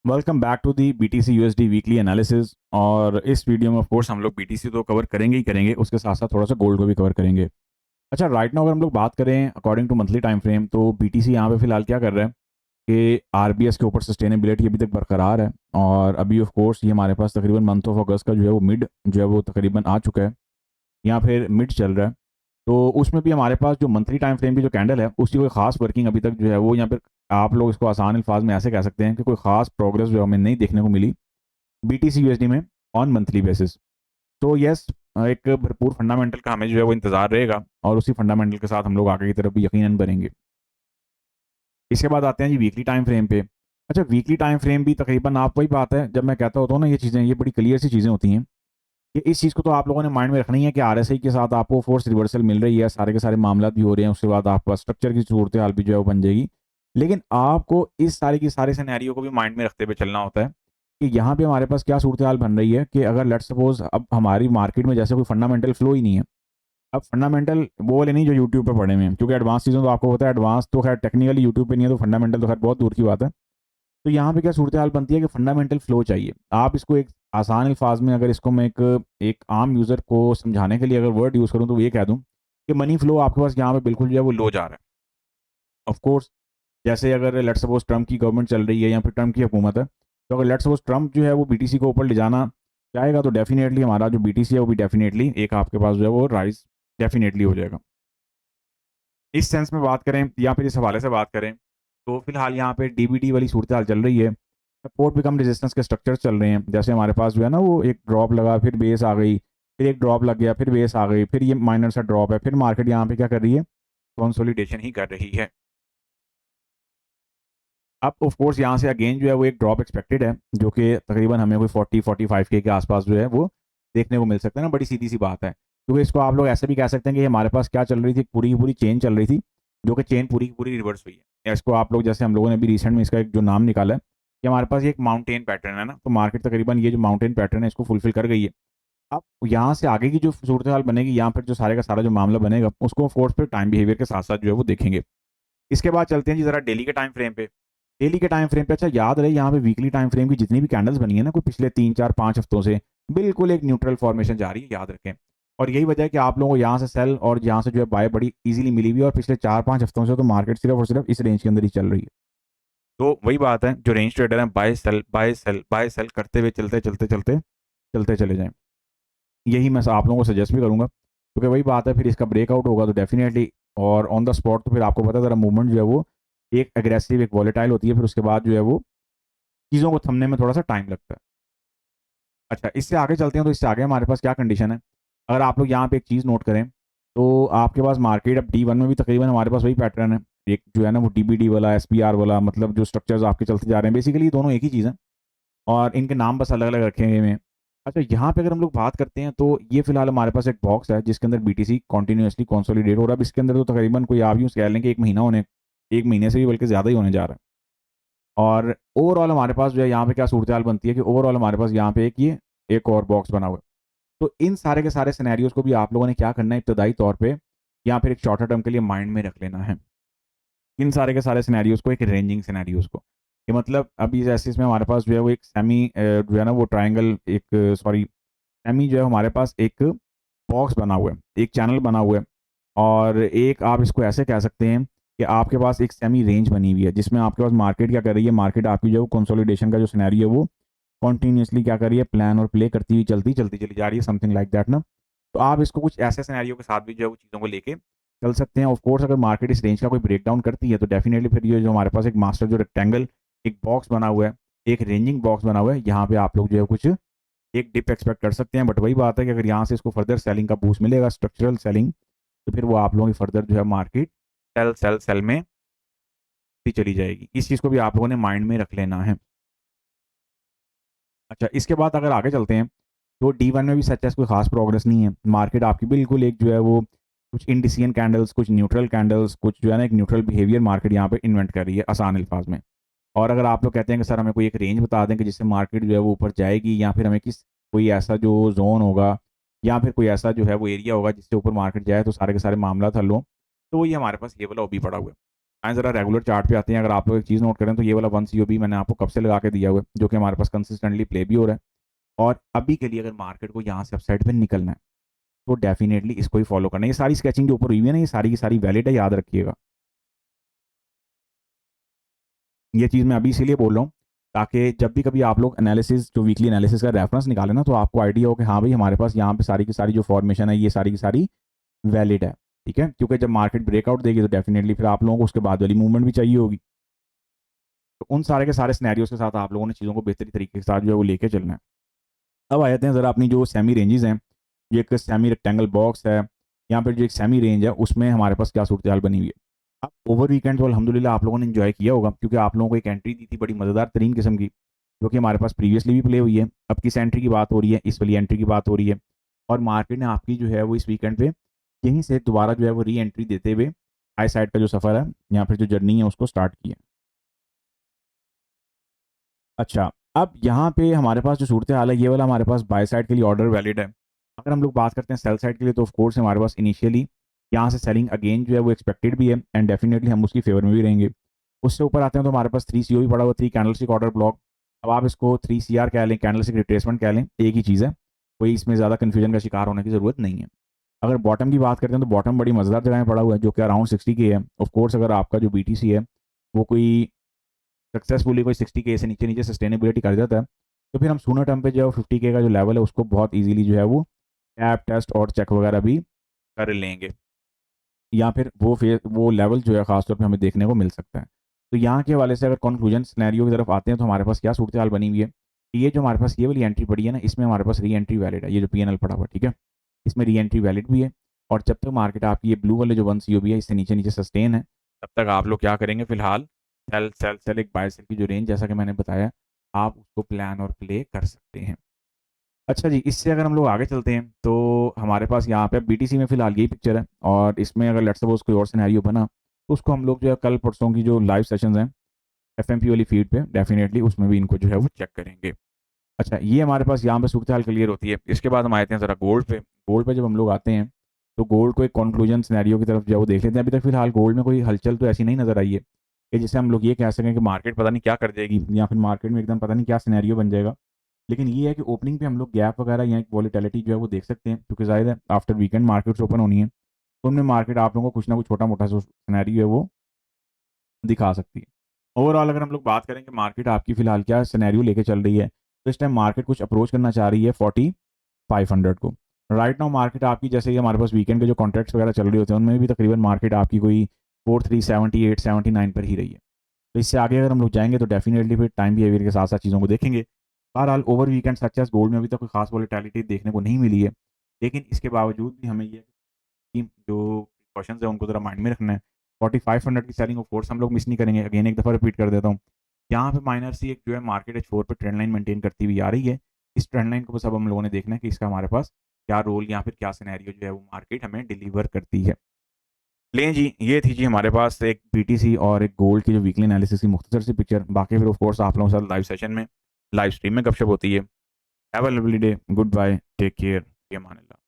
Welcome back to the BTC USD weekly analysis. और इस video में ऑफ कोर्स हम लोग BTC तो कवर करेंगे ही करेंगे, उसके साथ साथ थोड़ा सा गोल्ड को भी कवर करेंगे। अच्छा, राइट नाउ अगर हम लोग बात करें according to monthly time frame, तो BTC यहाँ पे फिलहाल क्या कर रहा है कि RBS के ऊपर सस्टेनेबिलिटी अभी तक बरकरार है। और अभी ऑफ कोर्स ये हमारे पास तकरीबन मंथ ऑफ अगस्त का जो है वो मिड जो है वो तकरीबन आ चुका है, या फिर मिड चल रहा है। तो उसमें भी हमारे पास जो मंथली टाइम फ्रेम की जो कैंडल है उसकी कोई खास वर्किंग अभी तक जो है वो यहाँ पर आप लोग इसको आसान अल्फाज में ऐसे कह सकते हैं कि कोई खास प्रोग्रेस जो हमें नहीं देखने को मिली BTC USD में ऑन मंथली बेसिस। तो यस, एक भरपूर फंडामेंटल का हमें जो है वो इंतजार रहेगा, और उसी फंडामेंटल के साथ हम लोग आगे की तरफ भी यकीनन बढ़ेंगे। इसके बाद आते हैं जी वीकली टाइम फ्रेम पे। अच्छा, वीकली टाइम फ्रेम भी तकरीबन आप वही बात है, जब मैं कहता होता हूँ ना ये चीज़ें, ये बड़ी क्लियर सी चीज़ें होती हैं कि इस चीज़ को तो आप लोगों ने माइंड में रखनी है कि RSI के साथ आपको फोर्स रिवर्सल मिल रही है, सारे के सारे मामला भी हो रहे हैं, उसके बाद आपका स्ट्रक्चर की सूरत हाल भी जो है वो बन जाएगी। लेकिन आपको इस सारे की सारे सिनेरियो को भी माइंड में रखते हुए चलना होता है कि यहाँ पे हमारे पास क्या सूरत हाल बन रही है कि अगर लेट्स सपोज अब हमारी मार्केट में जैसे कोई फंडामेंटल फ्लो ही नहीं है। अब फंडामेंटल वो वाले नहीं जो यूट्यूब पे पढ़े हुए हैं, क्योंकि एडवांस चीज़ों तो आपको पता है, एडवांस तो खैर टेक्निकली यूट्यूब पे नहीं है, तो फंडामेंटल तो खैर बहुत दूर की बात है। तो यहाँ पे क्या सूरत हाल बनती है कि फंडामेंटल फ्लो चाहिए। आप इसको एक आसान अल्फाज में, अगर इसको मैं एक एक आम यूज़र को समझाने के लिए अगर वर्ड यूज़ करूँ तो ये कह दूँ कि मनी फ्लो आपके पास यहाँ पे बिल्कुल जो है वो लो जा रहा है। ऑफ कोर्स, जैसे अगर लेट्स सपोज ट्रम्प की गवर्नमेंट चल रही है या फिर ट्रम्प की हुकूमत है, तो अगर लेट्स सपोज ट्रम्प जो है वो BTC को ऊपर ले जाना चाहेगा, तो डेफिनेटली हमारा जो BTC है वो भी डेफिनेटली एक आपके पास जो है वो राइज डेफिनेटली हो जाएगा। इस सेंस में बात करें या फिर इस हवाले से बात करें, तो फिलहाल यहाँ पे DBD वाली सूरत हाल चल रही है। सपोर्ट बिकम रेजिस्टेंस के स्ट्रक्चर चल रहे हैं, जैसे हमारे पास जो है ना वो एक ड्रॉप लगा, फिर बेस आ गई, फिर एक ड्रॉप लग गया, फिर बेस आ गई, फिर ये माइनर सा ड्रॉप है, फिर मार्केट यहाँ पे क्या कर रही है, कंसोलिडेशन ही कर रही है। अब ऑफ कोर्स यहाँ से अगेन जो है वो एक ड्रॉप एक्सपेक्टेड है, जो कि तकरीबन हमें कोई 40-45 के आसपास जो है वो देखने को मिल सकता है ना। बड़ी सीधी सी बात है, क्योंकि इसको आप लोग ऐसे भी कह सकते हैं कि हमारे पास क्या चल रही थी, पूरी की पूरी चेन चल रही थी, जो कि चेन पूरी की पूरी रिवर्स हुई है। या इसको आप लोग, जैसे हम लोगों ने अभी रिसेंट में इसका एक जो नाम निकाला है कि हमारे पास ये एक माउंटेन पैटर्न है ना, तो मार्केट तकरीबन ये जो माउंटेन पैटर्न है इसको फुलफिल कर गई है। अब यहाँ से आगे की जो सूरत हाल बनेगी, यहाँ पर जो सारे का सारा जो मामला बनेगा, उसको फोर्स पे टाइम बिहेवियर के साथ साथ जो है वो देखेंगे। इसके बाद चलते हैं जी जरा डेली के टाइम फ्रेम पे। डेली के टाइम फ्रेम पे अच्छा याद रहे, यहाँ पे वीकली टाइम फ्रेम की जितनी भी कैंडल्स बनी है ना, कोई पिछले 3-4-5 हफ्तों से बिल्कुल एक न्यूट्रल फॉर्मेशन जा रही है, याद रखें। और यही वजह है कि आप लोगों को यहाँ से सेल और यहाँ से जो है बाय बड़ी इजीली मिली हुई है, और पिछले 4-5 हफ्तों से तो मार्केट सिर्फ और सिर्फ इस रेंज के अंदर ही चल रही है। तो वही बात है, जो रेंज ट्रेडर है, buy sell buy sell buy sell करते हुए चलते चलते चलते चलते चले जाएं। यही मैं आप लोगों को सजेस्ट भी करूंगा, क्योंकि वही बात है, फिर इसका ब्रेकआउट होगा तो डेफिनेटली, और ऑन द स्पॉट तो फिर आपको पता है जरा मूवमेंट जो है वो एक एग्रेसिव एक वॉलेटाइल होती है, फिर उसके बाद जो है वो चीज़ों को थमने में थोड़ा सा टाइम लगता है। अच्छा, इससे आगे चलते हैं, तो इससे आगे हमारे पास क्या कंडीशन है। अगर आप लोग यहाँ पे एक चीज़ नोट करें, तो आपके पास मार्केट अब D1 में भी तकरीबन हमारे पास वही पैटर्न है। एक जो है ना वो DBD वाला, SPR वाला, मतलब जो स्ट्रक्चर्स आपके चलते जा रहे हैं, बेसिकली दोनों एक ही चीज़ है, और इनके नाम बस अलग अलग रखे हुए हैं। अच्छा, यहाँ पे अगर हम लोग बात करते हैं, तो ये फिलहाल हमारे पास एक बॉक्स है जिसके अंदर BTC कॉन्टिन्यूसली कंसोलिडेट हो रहा है। अब इसके अंदर तो तकरीबन कोई आप यूँ कह लें कि एक महीने से भी बल्कि ज़्यादा ही होने जा रहा है। और ओवरऑल हमारे पास जो है यहाँ पे क्या सूरत हाल बनती है कि ओवरऑल हमारे पास यहाँ पे एक और बॉक्स बना हुआ है। तो इन सारे के सारे सिनेरियोज को भी आप लोगों ने क्या करना है, इब्तदाई तौर पे या फिर एक शॉर्टर टर्म के लिए माइंड में रख लेना है। इन सारे के सारे सिनेरियोज को, एक रेंजिंग सिनेरियोज को, कि मतलब अभी जैसे इसमें हमारे पास जो है वो एक सेमी जो है ना वो ट्रायंगल, एक सॉरी सेमी जो है हमारे पास एक बॉक्स बना हुआ है, एक चैनल बना हुआ है। और एक आप इसको ऐसे कह सकते हैं कि आपके पास एक सेमी रेंज बनी हुई है, जिसमें आपके पास मार्केट क्या कर रही है, मार्केट आपकी जो कंसोलिडेशन का जो सिनेरियो है वो कॉन्टीन्यूसली क्या कर रही है, प्लान और प्ले करती हुई चलती चलती चली जा रही है, समथिंग लाइक दैट ना। तो आप इसको कुछ ऐसे सिनेरियो के साथ भी जो है वो चीज़ों को लेके चल सकते हैं। ऑफ कोर्स, अगर मार्केट इस रेंज का कोई ब्रेकडाउन करती है, तो डेफिनेटली फिर ये जो हमारे पास एक मास्टर जो रेक्टेंगल एक बॉक्स बना हुआ है, एक रेंजिंग बॉक्स बना हुआ है, यहाँ पे आप लोग जो है कुछ एक डिप एक्सपेक्ट कर सकते हैं। बट वही बात है कि अगर यहाँ से इसको फर्दर सेलिंग का बूस्ट मिलेगा, स्ट्रक्चरल सेलिंग, तो फिर वो आप लोगों की फर्दर जो है मार्केट सेल सेल सेल में ही चली जाएगी। इस चीज़ को भी आप लोगों ने माइंड में रख लेना है। अच्छा, इसके बाद अगर आगे चलते हैं, तो D1 में भी सच कोई खास प्रोग्रेस नहीं है। मार्केट आपकी बिल्कुल एक जो है वो कुछ इंडिसियन कैंडल्स, कुछ न्यूट्रल कैंडल्स, कुछ जो है ना एक न्यूट्रल बिहेवियर मार्केट यहाँ पे इन्वेंट कर रही है आसान अल्फाज में। और अगर आप लोग कहते हैं कि सर हमें कोई एक रेंज बता दें कि जिससे मार्केट जो है वो ऊपर जाएगी, या फिर हमें कोई ऐसा जो जोन होगा, या फिर कोई ऐसा जो है वो एरिया होगा जिससे ऊपर मार्केट जाए तो सारे के सारे मामला हल हों, तो ये हमारे पास ये वाला भी पड़ा हुआ है। आए ज़रा रेगुलर चार्ट पे आते हैं। अगर आप लोग एक चीज़ नोट करें तो ये वाला 1 COB मैंने आपको कब से लगा के दिया हुआ है, जो कि हमारे पास कंसिस्टेंटली प्ले भी हो रहा है। और अभी के लिए अगर मार्केट को यहाँ से अपसाइड पे निकलना है तो डेफिनेटली इसको ही फॉलो करना है। ये सारी स्केचिंग जो ऊपर हुई है ना, ये सारी की सारी वैलिड है, याद रखिएगा। ये चीज़ मैं अभी इसीलिए बोल रहा हूँ ताकि जब भी कभी आप लोग एनालिसिस जो वीकली एनालिसिस का रेफरेंस निकालें ना, तो आपको आइडिया हो कि हाँ भाई हमारे पास यहाँ पे सारी की सारी जो फॉर्मेशन है ये सारी की सारी वैलिड है। ठीक है, क्योंकि जब मार्केट ब्रेकआउट देगी तो डेफिनेटली फिर आप लोगों को उसके बाद वाली मूवमेंट भी चाहिए होगी। तो उन सारे के सारे सिनेरियोज के साथ आप लोगों ने चीज़ों को बेहतरी तरीके के साथ जो है वो लेके चलना है। अब आ जाते हैं ज़रा अपनी जो सेमी रेंजेस हैं। ये एक सेमी रेक्टेंगल बॉक्स है, यहाँ पर जो एक सेमी रेंज है उसमें हमारे पास क्या सूरत हाल बनी हुई है। अब ओवर वीकेंड तो अल्हम्दुलिल्लाह आप लोगों ने एंजॉय किया होगा, क्योंकि आप लोगों को एक एंट्री दी थी बड़ी मज़ेदार तरीन किस्म की, जो कि हमारे पास प्रीवियसली भी प्ले हुई है। अब किस एंट्री की बात हो रही है, इस वाली एंट्री की बात हो रही है। और मार्केट ने आपकी जो है वो इस वीकेंड पे यहीं से दोबारा जो है वो री एंट्री देते हुए हाई साइड का जो सफ़र है, यहाँ पर जो जर्नी है उसको स्टार्ट किया। अच्छा, अब यहाँ पे हमारे पास जो सूरत हाल है, ये वाला हमारे पास बाय साइड के लिए ऑर्डर वैलिड है। अगर हम लोग बात करते हैं सेल साइड के लिए, तो ऑफ कोर्स हमारे पास इनिशियली यहाँ से सेलिंग अगेन जो है वो एक्सपेक्टेड भी है, एंड डेफिनेटली हम उसकी फेवर में भी रहेंगे। उससे ऊपर आते हैं तो हमारे पास 3 COB पड़ा हुआ, 3 कैंडलस्टिक ऑर्डर ब्लॉक। अब आप इसको 3 CR कह लें, कैंडलस्टिक रिट्रेसमेंट कह लें, एक ही चीज़ है। कोई इसमें ज़्यादा कन्फ्यूजन का शिकार होने की ज़रूरत नहीं है। अगर बॉटम की बात करते हैं तो बॉटम बड़ी मज़ेदार जगह में पड़ा हुआ है, जो कि अराउंड 60 के है। ऑफ कोर्स अगर आपका जो BTC है वो कोई सक्सेसफुली कोई 60 के से नीचे नीचे सस्टेनेबिलिटी कर जाता है, तो फिर हम सूनर टर्म पे जो है 50 के का जो लेवल है उसको बहुत इजीली जो है वो टैप टेस्ट और चेक वगैरह भी कर लेंगे, या फिर वो लेवल जो है खासतौर पे हमें देखने को मिल सकता है। तो यहाँ के हवाले से अगर कंक्लूजन सिनेरियो की तरफ आते हैं तो हमारे पास क्या सूरत हाल बनी हुई है कि ये जो हमारे पास ये वाली एंट्री पड़ी है ना, इसमें हमारे पास री एंट्री वैलिड है। ये जो PNL पड़ा हुआ है, ठीक है, इसमें री एंट्री वैलिड भी है। और जब तक मार्केट आपकी ये ब्लू वाले जो 1 COB है इससे नीचे नीचे सस्टेन है, तब तक आप लोग क्या करेंगे, फिलहाल सेल सेल सेल एक बाय सेल की जो रेंज जैसा कि मैंने बताया, आप उसको प्लान और प्ले कर सकते हैं। अच्छा जी, इससे अगर हम लोग आगे चलते हैं तो हमारे पास यहाँ पे BTC में फ़िलहाल यही पिक्चर है, और इसमें अगर लेट्स सपोज़ कोई और सिनेरियो बना तो उसको हम लोग जो है कल परसों की जो लाइव सेशंस हैं FMP वाली फीड पे डेफिनेटली उसमें भी इनको जो है वो चेक करेंगे। अच्छा, ये हमारे पास यहाँ पे सूरत हाल क्लियर होती है। इसके बाद हम आते हैं ज़रा गोल्ड पे। गोल्ड पे जब हम लोग आते हैं तो गोल्ड को एक कंक्लूजन सिनेरियो की तरफ जो है वो देख लेते हैं। अभी तक फ़िलहाल गोल्ड में कोई हलचल तो ऐसी नहीं नज़र आई है कि जिससे हम लोग ये कह सकें कि मार्केट पता नहीं क्या कर देगी, या फिर मार्केट में एकदम पता नहीं क्या सिनेरियो बन जाएगा। लेकिन ये है कि ओपनिंग पे हम लोग गैप वगैरह या एक वॉलीटिलिटी जो है वो देख सकते हैं, क्योंकि ज़ाहिर है आफ्टर वीकेंड मार्केट्स ओपन होनी है, तो उनमें मार्केट आप लोगों को कुछ ना कुछ छोटा मोटा जो सिनेरियो है वो दिखा सकती है। ओवरऑल अगर हम लोग बात करें कि मार्केट आपकी फ़िलहाल क्या सिनेरियो लेके चल रही है, तो इस टाइम मार्केट कुछ अप्रोच करना चाह रही है 4500 को। राइट नाउ मार्केट आपकी, जैसे ही हमारे पास वीकेंड के जो कॉन्ट्रैक्ट्स वगैरह चल रहे होते हैं उनमें भी तकरीबन मार्केट आपकी कोई 4378-79 पर ही रही है। तो इससे आगे अगर हम लोग जाएंगे तो डेफिनेटली फिर टाइम बिहेवियर के साथ साथ चीज़ों को देखेंगे। बहरहाल over weekend such as gold में अभी तक कोई खास वॉलेटिलिटी देखने को नहीं मिली है, लेकिन इसके बावजूद भी हमें ये कि जो प्रिकॉशंस है उनको ज़रा माइंड में रखना है। 4500 की सेलिंग ऑफ कोर्स हम लोग मिस नहीं करेंगे। अगेन एक दफ़ा रिपीट कर देता हूँ, यहाँ पे माइनर सी एक जो है मार्केट H4 पे ट्रेंड लाइन मेंटेन करती हुई आ रही है। इस ट्रेंड लाइन को बस अब हम लोगों ने देखना है कि इसका हमारे पास क्या रोल या फिर क्या सिनेरियो जो है वो मार्केट हमें डिलीवर करती है। लें जी, ये थी जी हमारे पास एक BTC और एक गोल्ड की जो वीकली एनालिसिस की मुख्तसर सी पिक्चर। बाकी फिर ऑफ कोर्स आप लोगों के साथ लाइव सेशन में, लाइव स्ट्रीम में गपशप होती है। Have a lovely day, goodbye, take care, फ़ी अमान अल्लाह।